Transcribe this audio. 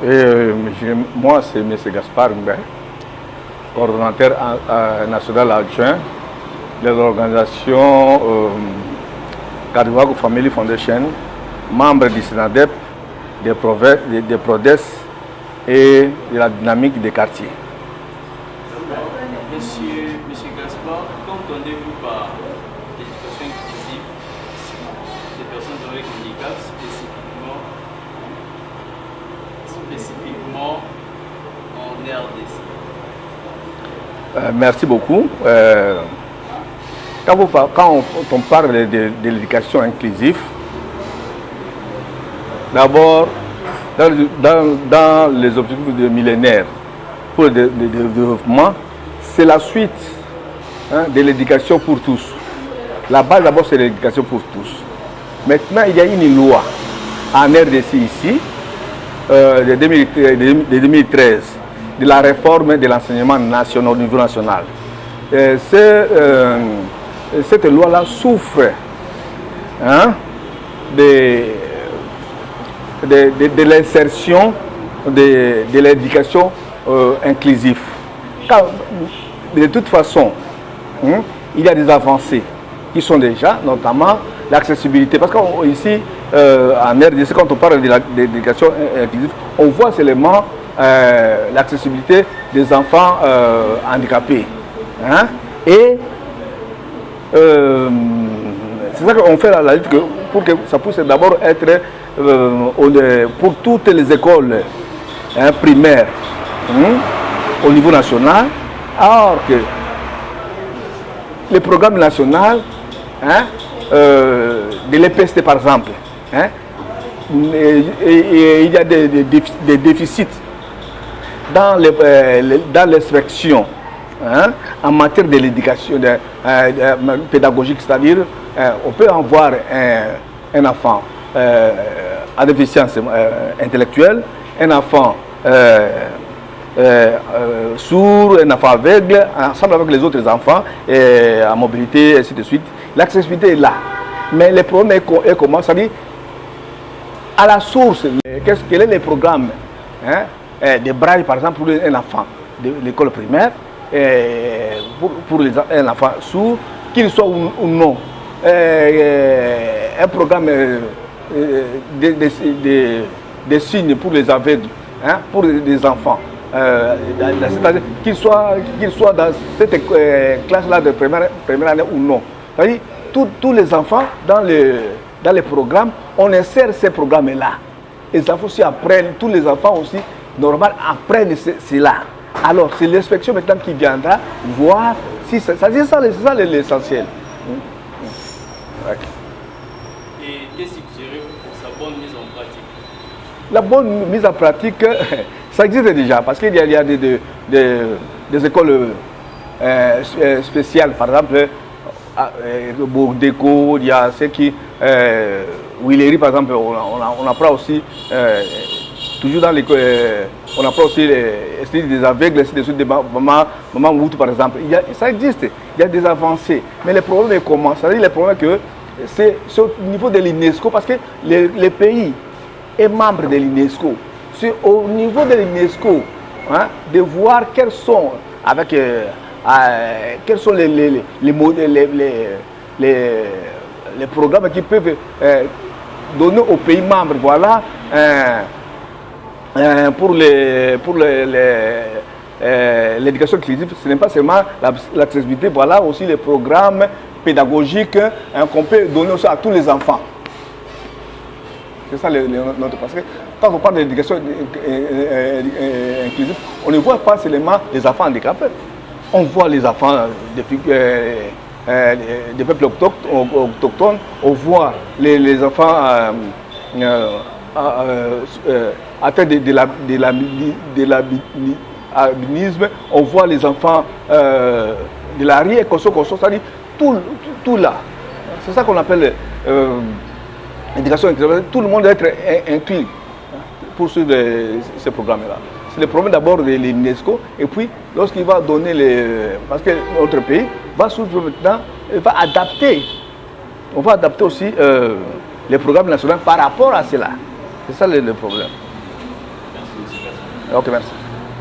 Moi, c'est M. Gaspard Mbé, coordonnateur national adjoint de l'organisation Kadiwago Family Foundation, membre du SINADEP, des PRODES et de la dynamique des quartiers. Monsieur Gaspard, qu'entendez-vous par l'éducation inclusive des personnes avec handicap, spécifiquement en RDC? Merci beaucoup. Quand on parle de l'éducation inclusive, d'abord, dans les objectifs de millénaire pour le développement, c'est la suite de l'éducation pour tous. La base d'abord, c'est l'éducation pour tous. Maintenant, il y a une loi en RDC ici, de 2013, de la réforme de l'enseignement national au niveau national. Cette loi-là souffre de l'insertion de l'éducation inclusive. Car, de toute façon, il y a des avancées qui sont déjà, notamment l'accessibilité. Parce qu'ici, en RDC, quand on parle de l'éducation inclusive, on voit seulement l'accessibilité des enfants handicapés. Et c'est ça qu'on fait la lutte pour que ça puisse d'abord être pour toutes les écoles primaires au niveau national, alors que le programme national de l'EPST par exemple, il y a des déficits dans l'instruction en matière de l'éducation pédagogique, c'est-à-dire on peut avoir un enfant à déficience intellectuelle, un enfant sourd, un enfant aveugle, ensemble avec les autres enfants à mobilité, et ainsi de suite. L'accessibilité est là. Mais le problème est comment? C'est-à-dire, à la source, quel est le programme de braille, par exemple, pour un enfant de l'école primaire, pour un enfant sourd, qu'il soit ou non. Un programme de signes pour les aveugles, pour les enfants. C'est-à-dire qu'ils soient dans cette classe-là de première année ou non. C'est-à-dire tous les enfants dans les programmes, on insère ces programmes-là. Les enfants aussi apprennent, tous les enfants aussi, normal, apprennent cela. Alors, c'est l'inspection maintenant qui viendra voir si c'est ça l'essentiel. Ouais. Et qu'est-ce que suggérez-vous pour sa bonne mise en pratique? La bonne mise en pratique, ça existe déjà, parce qu'il y a des écoles spéciales, par exemple, Bourdéco, il y a ceux qui, Willery, par exemple, on apprend aussi, toujours dans l'école, on apprend aussi des aveugles, des mamans Moutou, par exemple. Ça existe, il y a des avancées. Mais le problème est comment? C'est-à-dire le problème que c'est au niveau de l'UNESCO, parce que le pays est membre de l'UNESCO. C'est au niveau de l'UNESCO de voir quels sont les programmes qui peuvent donner aux pays membres. Voilà, pour l'éducation inclusive, ce n'est pas seulement l'accessibilité, voilà aussi les programmes pédagogiques qu'on peut donner aussi à tous les enfants. C'est ça notre parce que quand on parle d'éducation inclusive, on ne voit pas seulement les enfants handicapés. On voit les enfants des peuples autochtones, on voit les enfants atteints de l'albinisme, on voit les enfants de la rue, c'est-à-dire tout là. C'est ça qu'on appelle l'éducation inclusive. Tout le monde doit être inclus pour suivre ce programme-là. C'est le problème d'abord de l'UNESCO, et puis lorsqu'il va donner parce que notre pays va suivre maintenant, il va adapter. On va adapter aussi les programmes nationaux par rapport à cela. C'est ça le problème. Merci. Ok, merci.